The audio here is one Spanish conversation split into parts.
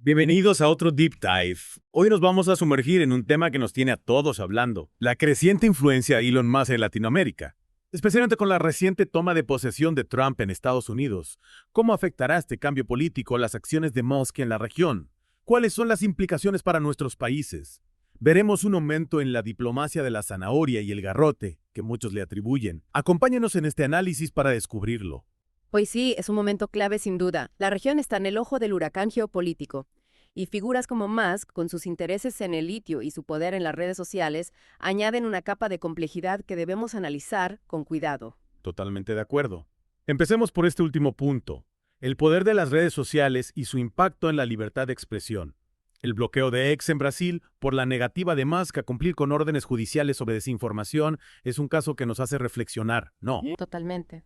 Bienvenidos a otro Deep Dive. Hoy nos vamos a sumergir en un tema que nos tiene a todos hablando, la creciente influencia de Elon Musk en Latinoamérica, especialmente con la reciente toma de posesión de Trump en Estados Unidos. ¿Cómo afectará este cambio político las acciones de Musk en la región? ¿Cuáles son las implicaciones para nuestros países? Veremos un aumento en la diplomacia de la zanahoria y el garrote, que muchos le atribuyen. Acompáñenos en este análisis para descubrirlo. Pues sí, es un momento clave sin duda. La región está en el ojo del huracán geopolítico. Y figuras como Musk, con sus intereses en el litio y su poder en las redes sociales, añaden una capa de complejidad que debemos analizar con cuidado. Totalmente de acuerdo. Empecemos por este último punto, el poder de las redes sociales y su impacto en la libertad de expresión. El bloqueo de X en Brasil por la negativa de Musk a cumplir con órdenes judiciales sobre desinformación es un caso que nos hace reflexionar, ¿no? Totalmente.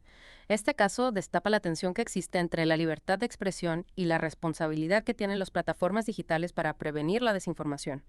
Este caso destapa la tensión que existe entre la libertad de expresión y la responsabilidad que tienen las plataformas digitales para prevenir la desinformación.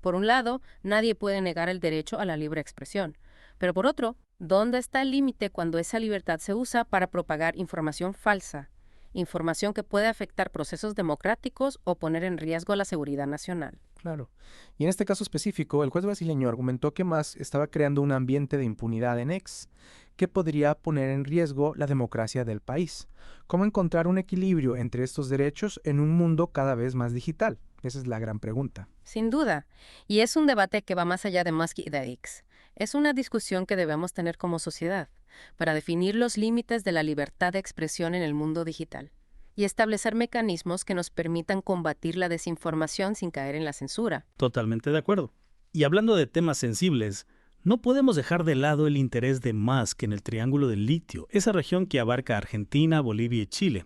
Por un lado, nadie puede negar el derecho a la libre expresión. Pero por otro, ¿dónde está el límite cuando esa libertad se usa para propagar información falsa? Información que puede afectar procesos democráticos o poner en riesgo la seguridad nacional. Claro. Y en este caso específico, el juez brasileño argumentó que Musk estaba creando un ambiente de impunidad en X, que podría poner en riesgo la democracia del país. ¿Cómo encontrar un equilibrio entre estos derechos en un mundo cada vez más digital? Esa es la gran pregunta. Sin duda. Y es un debate que va más allá de Musk y de X. Es una discusión que debemos tener como sociedad para definir los límites de la libertad de expresión en el mundo digital y establecer mecanismos que nos permitan combatir la desinformación sin caer en la censura. Totalmente de acuerdo. Y hablando de temas sensibles, no podemos dejar de lado el interés de Musk en el Triángulo del Litio, esa región que abarca Argentina, Bolivia y Chile,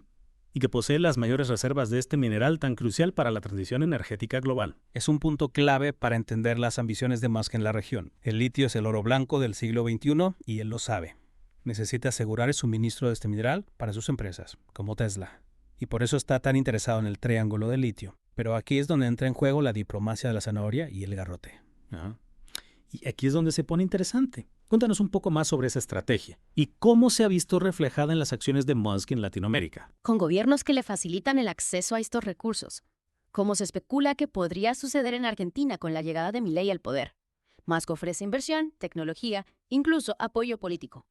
y que posee las mayores reservas de este mineral tan crucial para la transición energética global. Es un punto clave para entender las ambiciones de Musk en la región. El litio es el oro blanco del siglo XXI y él lo sabe. Necesita asegurar el suministro de este mineral para sus empresas, como Tesla. Y por eso está tan interesado en el Triángulo del Litio. Pero aquí es donde entra en juego la diplomacia de la zanahoria y el garrote. Y aquí es donde se pone interesante. Cuéntanos un poco más sobre esa estrategia y cómo se ha visto reflejada en las acciones de Musk en Latinoamérica. Con gobiernos que le facilitan el acceso a estos recursos, como se especula que podría suceder en Argentina con la llegada de Milei al poder. Musk ofrece inversión, tecnología, incluso apoyo político.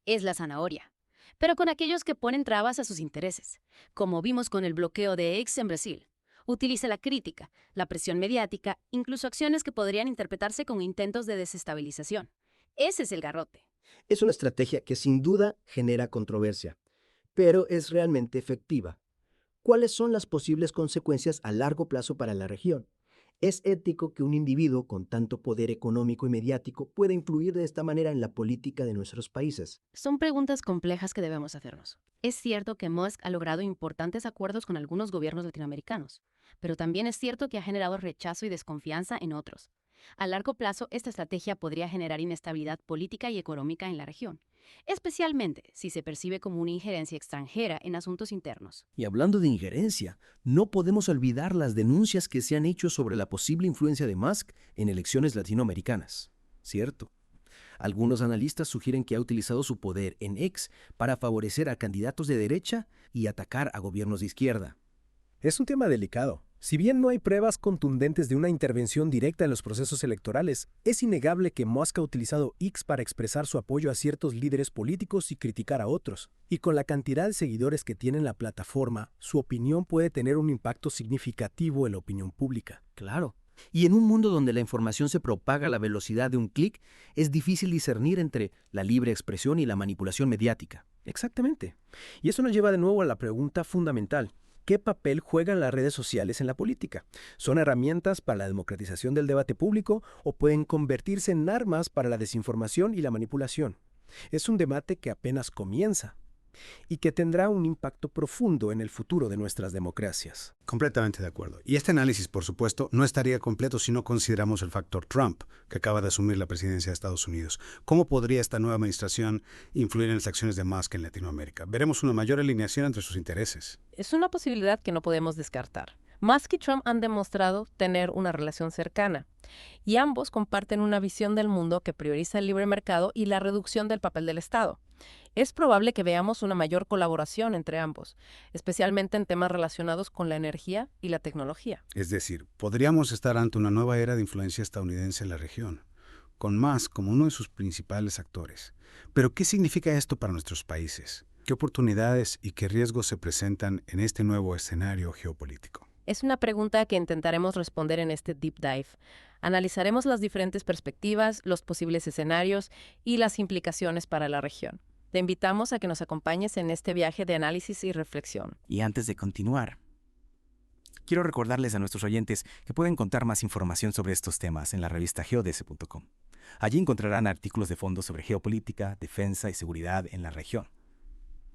Es la zanahoria. Pero con aquellos que ponen trabas a sus intereses, como vimos con el bloqueo de X en Brasil. Utiliza la crítica, la presión mediática, incluso acciones que podrían interpretarse como intentos de desestabilización. Ese es el garrote. Es una estrategia que sin duda genera controversia, pero es realmente efectiva. ¿Cuáles son las posibles consecuencias a largo plazo para la región? ¿Es ético que un individuo con tanto poder económico y mediático pueda influir de esta manera en la política de nuestros países? Son preguntas complejas que debemos hacernos. Es cierto que Musk ha logrado importantes acuerdos con algunos gobiernos latinoamericanos, pero también es cierto que ha generado rechazo y desconfianza en otros. A largo plazo, esta estrategia podría generar inestabilidad política y económica en la región, especialmente si se percibe como una injerencia extranjera en asuntos internos. Y hablando de injerencia, no podemos olvidar las denuncias que se han hecho sobre la posible influencia de Musk en elecciones latinoamericanas. ¿Cierto? Algunos analistas sugieren que ha utilizado su poder en X para favorecer a candidatos de derecha y atacar a gobiernos de izquierda. Es un tema delicado. Si bien no hay pruebas contundentes de una intervención directa en los procesos electorales, es innegable que Musk ha utilizado X para expresar su apoyo a ciertos líderes políticos y criticar a otros. Y con la cantidad de seguidores que tiene en la plataforma, su opinión puede tener un impacto significativo en la opinión pública. Claro. Y en un mundo donde la información se propaga a la velocidad de un clic, es difícil discernir entre la libre expresión y la manipulación mediática. Exactamente. Y eso nos lleva de nuevo a la pregunta fundamental. ¿Qué papel juegan las redes sociales en la política? ¿Son herramientas para la democratización del debate público o pueden convertirse en armas para la desinformación y la manipulación? Es un debate que apenas comienza y que tendrá un impacto profundo en el futuro de nuestras democracias. Completamente de acuerdo. Y este análisis, por supuesto, no estaría completo si no consideramos el factor Trump, que acaba de asumir la presidencia de Estados Unidos. ¿Cómo podría esta nueva administración influir en las acciones de Musk en Latinoamérica? Veremos una mayor alineación entre sus intereses. Es una posibilidad que no podemos descartar. Musk y Trump han demostrado tener una relación cercana, y ambos comparten una visión del mundo que prioriza el libre mercado y la reducción del papel del Estado. Es probable que veamos una mayor colaboración entre ambos, especialmente en temas relacionados con la energía y la tecnología. Es decir, podríamos estar ante una nueva era de influencia estadounidense en la región, con Musk como uno de sus principales actores. Pero, ¿qué significa esto para nuestros países? ¿Qué oportunidades y qué riesgos se presentan en este nuevo escenario geopolítico? Es una pregunta que intentaremos responder en este Deep Dive. Analizaremos las diferentes perspectivas, los posibles escenarios y las implicaciones para la región. Te invitamos a que nos acompañes en este viaje de análisis y reflexión. Y antes de continuar, quiero recordarles a nuestros oyentes que pueden encontrar más información sobre estos temas en la revista geods.com. Allí encontrarán artículos de fondo sobre geopolítica, defensa y seguridad en la región.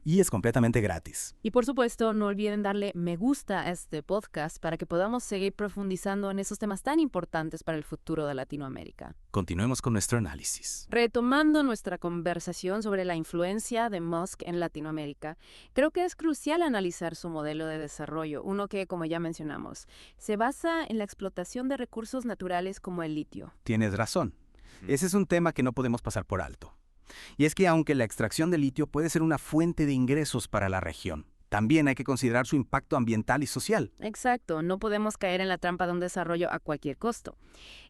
Y es completamente gratis. Y por supuesto, no olviden darle me gusta a este podcast para que podamos seguir profundizando en esos temas tan importantes para el futuro de Latinoamérica. Continuemos con nuestro análisis. Retomando nuestra conversación sobre la influencia de Musk en Latinoamérica, creo que es crucial analizar su modelo de desarrollo, uno que, como ya mencionamos, se basa en la explotación de recursos naturales como el litio. Tienes razón. Ese es un tema que no podemos pasar por alto. Y es que aunque la extracción de litio puede ser una fuente de ingresos para la región, también hay que considerar su impacto ambiental y social. Exacto, no podemos caer en la trampa de un desarrollo a cualquier costo.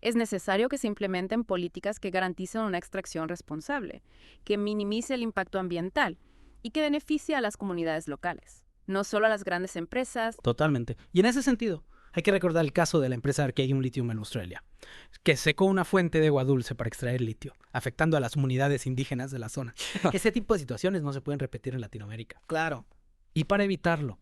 Es necesario que se implementen políticas que garanticen una extracción responsable, que minimice el impacto ambiental y que beneficie a las comunidades locales, no solo a las grandes empresas. Totalmente. Y en ese sentido, hay que recordar el caso de la empresa Arcadium Lithium en Australia, que secó una fuente de agua dulce para extraer litio, afectando a las comunidades indígenas de la zona. Ese tipo de situaciones no se pueden repetir en Latinoamérica. Claro. Y para evitarlo,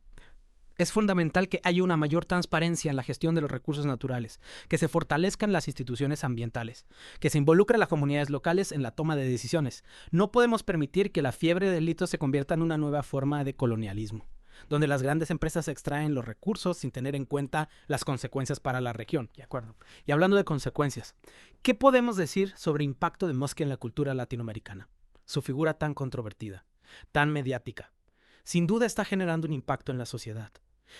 es fundamental que haya una mayor transparencia en la gestión de los recursos naturales, que se fortalezcan las instituciones ambientales, que se involucre a las comunidades locales en la toma de decisiones. No podemos permitir que la fiebre del litio se convierta en una nueva forma de colonialismo, donde las grandes empresas extraen los recursos sin tener en cuenta las consecuencias para la región. De acuerdo. Y hablando de consecuencias, ¿qué podemos decir sobre el impacto de Musk en la cultura latinoamericana? Su figura tan controvertida, tan mediática. Sin duda está generando un impacto en la sociedad,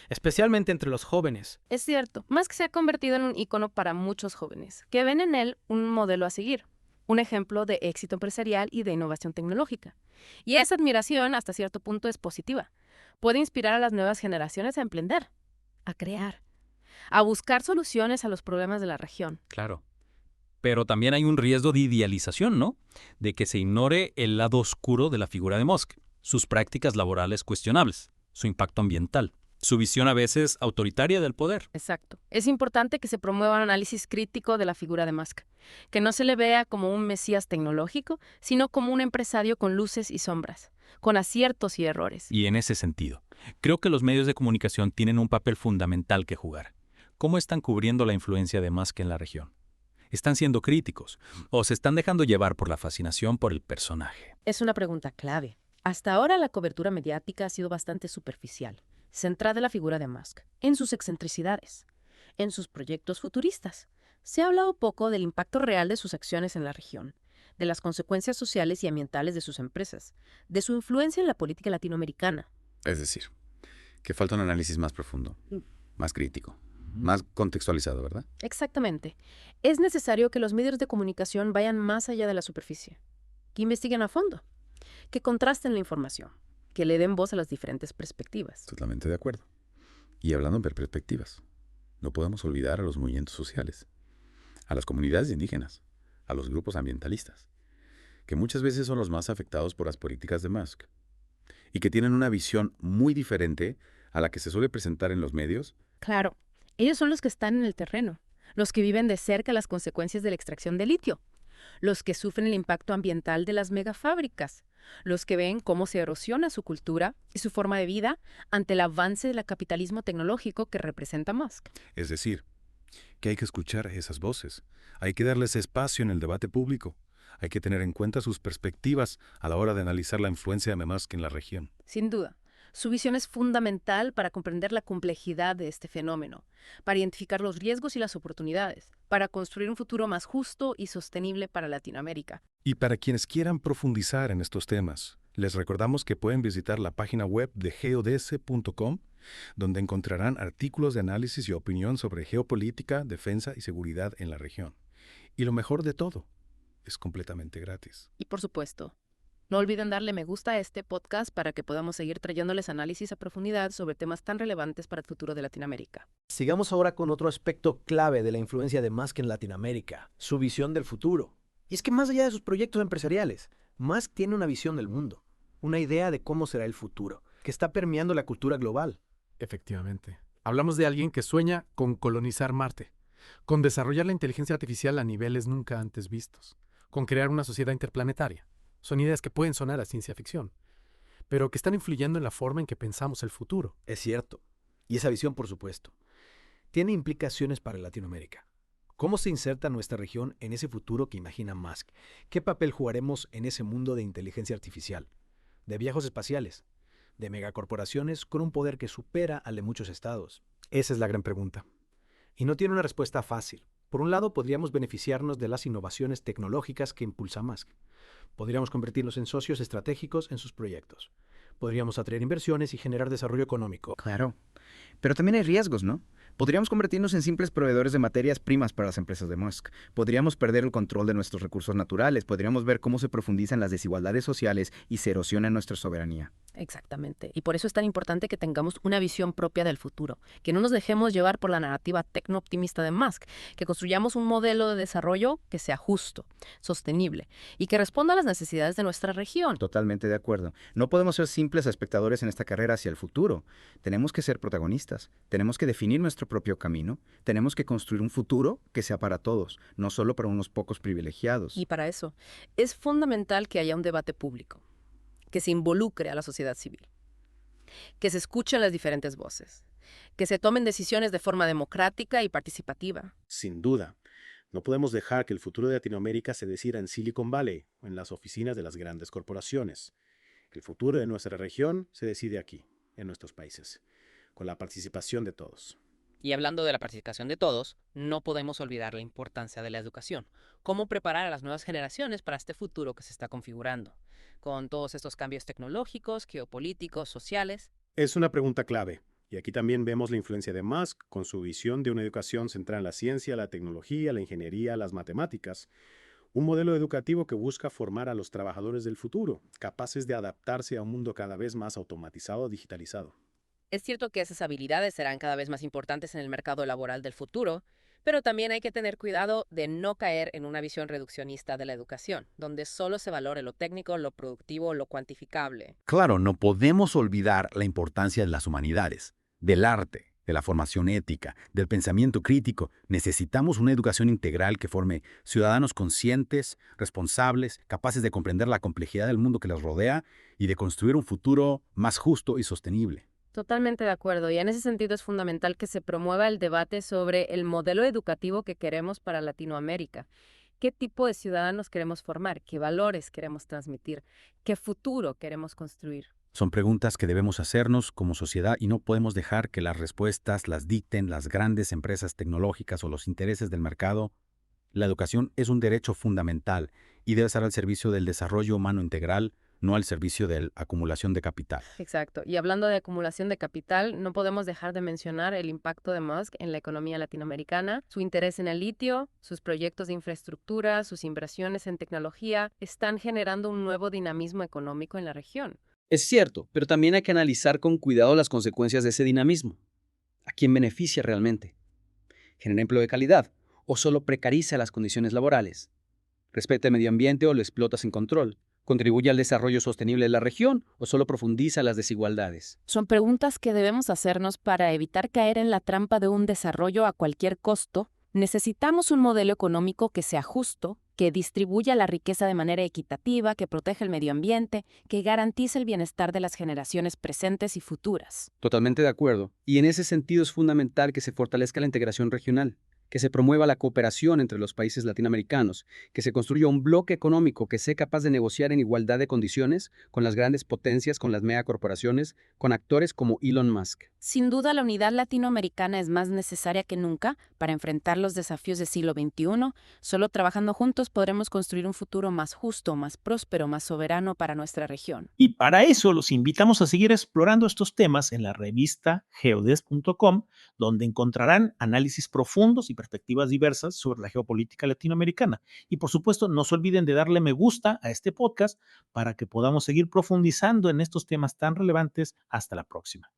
especialmente entre los jóvenes. Es cierto, Musk se ha convertido en un ícono para muchos jóvenes, que ven en él un modelo a seguir, un ejemplo de éxito empresarial y de innovación tecnológica. Y esa admiración, hasta cierto punto, es positiva. Puede inspirar a las nuevas generaciones a emprender, a crear, a buscar soluciones a los problemas de la región. Claro. Pero también hay un riesgo de idealización, ¿no? De que se ignore el lado oscuro de la figura de Musk, sus prácticas laborales cuestionables, su impacto ambiental, su visión a veces autoritaria del poder. Exacto. Es importante que se promueva un análisis crítico de la figura de Musk, que no se le vea como un mesías tecnológico, sino como un empresario con luces y sombras, con aciertos y errores. Y en ese sentido, creo que los medios de comunicación tienen un papel fundamental que jugar. ¿Cómo están cubriendo la influencia de Musk en la región? ¿Están siendo críticos o se están dejando llevar por la fascinación por el personaje? Es una pregunta clave. Hasta ahora la cobertura mediática ha sido bastante superficial, centrada en la figura de Musk, en sus excentricidades, en sus proyectos futuristas. Se ha hablado poco del impacto real de sus acciones en la región, de las consecuencias sociales y ambientales de sus empresas, de su influencia en la política latinoamericana. Es decir, que falta un análisis más profundo, más crítico, más contextualizado, ¿verdad? Exactamente. Es necesario que los medios de comunicación vayan más allá de la superficie, que investiguen a fondo, que contrasten la información, que le den voz a las diferentes perspectivas. Totalmente de acuerdo. Y hablando de perspectivas, no podemos olvidar a los movimientos sociales, a las comunidades indígenas, a los grupos ambientalistas, que muchas veces son los más afectados por las políticas de Musk y que tienen una visión muy diferente a la que se suele presentar en los medios. Claro, ellos son los que están en el terreno, los que viven de cerca las consecuencias de la extracción de litio, los que sufren el impacto ambiental de las megafábricas, los que ven cómo se erosiona su cultura y su forma de vida ante el avance del capitalismo tecnológico que representa Musk. Es decir, que hay que escuchar esas voces, hay que darles espacio en el debate público, hay que tener en cuenta sus perspectivas a la hora de analizar la influencia de Musk en la región. Sin duda. Su visión es fundamental para comprender la complejidad de este fenómeno, para identificar los riesgos y las oportunidades, para construir un futuro más justo y sostenible para Latinoamérica. Y para quienes quieran profundizar en estos temas, les recordamos que pueden visitar la página web de geods.com, donde encontrarán artículos de análisis y opinión sobre geopolítica, defensa y seguridad en la región. Y lo mejor de todo, es completamente gratis. Y por supuesto, No olviden darle me gusta a este podcast para que podamos seguir trayéndoles análisis a profundidad sobre temas tan relevantes para el futuro de Latinoamérica. Sigamos ahora con otro aspecto clave de la influencia de Musk en Latinoamérica, su visión del futuro. Y es que más allá de sus proyectos empresariales, Musk tiene una visión del mundo, una idea de cómo será el futuro, que está permeando la cultura global. Efectivamente. Hablamos de alguien que sueña con colonizar Marte, con desarrollar la inteligencia artificial a niveles nunca antes vistos, con crear una sociedad interplanetaria. Son ideas que pueden sonar a ciencia ficción, pero que están influyendo en la forma en que pensamos el futuro. Es cierto. Y esa visión, por supuesto, tiene implicaciones para Latinoamérica. ¿Cómo se inserta nuestra región en ese futuro que imagina Musk? ¿Qué papel jugaremos en ese mundo de inteligencia artificial, de viajes espaciales, de megacorporaciones con un poder que supera al de muchos estados? Esa es la gran pregunta. Y no tiene una respuesta fácil. Por un lado, podríamos beneficiarnos de las innovaciones tecnológicas que impulsa Musk. Podríamos convertirnos en socios estratégicos en sus proyectos. Podríamos atraer inversiones y generar desarrollo económico. Claro. Pero también hay riesgos, ¿no? Podríamos convertirnos en simples proveedores de materias primas para las empresas de Musk. Podríamos perder el control de nuestros recursos naturales. Podríamos ver cómo se profundizan las desigualdades sociales y se erosiona nuestra soberanía. Exactamente. Y por eso es tan importante que tengamos una visión propia del futuro, que no nos dejemos llevar por la narrativa tecno-optimista de Musk, que construyamos un modelo de desarrollo que sea justo, sostenible y que responda a las necesidades de nuestra región. Totalmente de acuerdo. No podemos ser simples espectadores en esta carrera hacia el futuro. Tenemos que ser protagonistas. Tenemos que definir nuestro propio camino. Tenemos que construir un futuro que sea para todos, no solo para unos pocos privilegiados. Y para eso es fundamental que haya un debate público, que se involucre a la sociedad civil, que se escuchen las diferentes voces, que se tomen decisiones de forma democrática y participativa. Sin duda. No podemos dejar que el futuro de Latinoamérica se decida en Silicon Valley o en las oficinas de las grandes corporaciones. El futuro de nuestra región se decide aquí, en nuestros países, con la participación de todos. Y hablando de la participación de todos, no podemos olvidar la importancia de la educación. Cómo preparar a las nuevas generaciones para este futuro que se está configurando, con todos estos cambios tecnológicos, geopolíticos, sociales. Es una pregunta clave. Y aquí también vemos la influencia de Musk con su visión de una educación centrada en la ciencia, la tecnología, la ingeniería, las matemáticas. Un modelo educativo que busca formar a los trabajadores del futuro, capaces de adaptarse a un mundo cada vez más automatizado, digitalizado. Es cierto que esas habilidades serán cada vez más importantes en el mercado laboral del futuro, pero también hay que tener cuidado de no caer en una visión reduccionista de la educación, donde solo se valore lo técnico, lo productivo, lo cuantificable. Claro, no podemos olvidar la importancia de las humanidades, del arte, de la formación ética, del pensamiento crítico. Necesitamos una educación integral que forme ciudadanos conscientes, responsables, capaces de comprender la complejidad del mundo que les rodea y de construir un futuro más justo y sostenible. Totalmente de acuerdo, y en ese sentido es fundamental que se promueva el debate sobre el modelo educativo que queremos para Latinoamérica. ¿Qué tipo de ciudadanos queremos formar? ¿Qué valores queremos transmitir? ¿Qué futuro queremos construir? Son preguntas que debemos hacernos como sociedad y no podemos dejar que las respuestas las dicten las grandes empresas tecnológicas o los intereses del mercado. La educación es un derecho fundamental y debe estar al servicio del desarrollo humano integral, no al servicio de la acumulación de capital. Exacto. Y hablando de acumulación de capital, no podemos dejar de mencionar el impacto de Musk en la economía latinoamericana. Su interés en el litio, sus proyectos de infraestructura, sus inversiones en tecnología están generando un nuevo dinamismo económico en la región. Es cierto, pero también hay que analizar con cuidado las consecuencias de ese dinamismo. ¿A quién beneficia realmente? ¿Genera empleo de calidad o solo precariza las condiciones laborales? ¿Respeta el medio ambiente o lo explota sin control? ¿Contribuye al desarrollo sostenible de la región o solo profundiza las desigualdades? Son preguntas que debemos hacernos para evitar caer en la trampa de un desarrollo a cualquier costo. Necesitamos un modelo económico que sea justo, que distribuya la riqueza de manera equitativa, que proteja el medio ambiente, que garantice el bienestar de las generaciones presentes y futuras. Totalmente de acuerdo. Y en ese sentido es fundamental que se fortalezca la integración regional, que se promueva la cooperación entre los países latinoamericanos, que se construya un bloque económico que sea capaz de negociar en igualdad de condiciones con las grandes potencias, con las megacorporaciones, con actores como Elon Musk. Sin duda, la unidad latinoamericana es más necesaria que nunca para enfrentar los desafíos del siglo XXI. Solo trabajando juntos podremos construir un futuro más justo, más próspero, más soberano para nuestra región. Y para eso los invitamos a seguir explorando estos temas en la revista geodes.com, donde encontrarán análisis profundos y perspectivas diversas sobre la geopolítica latinoamericana. Y por supuesto, no se olviden de darle me gusta a este podcast para que podamos seguir profundizando en estos temas tan relevantes. Hasta la próxima.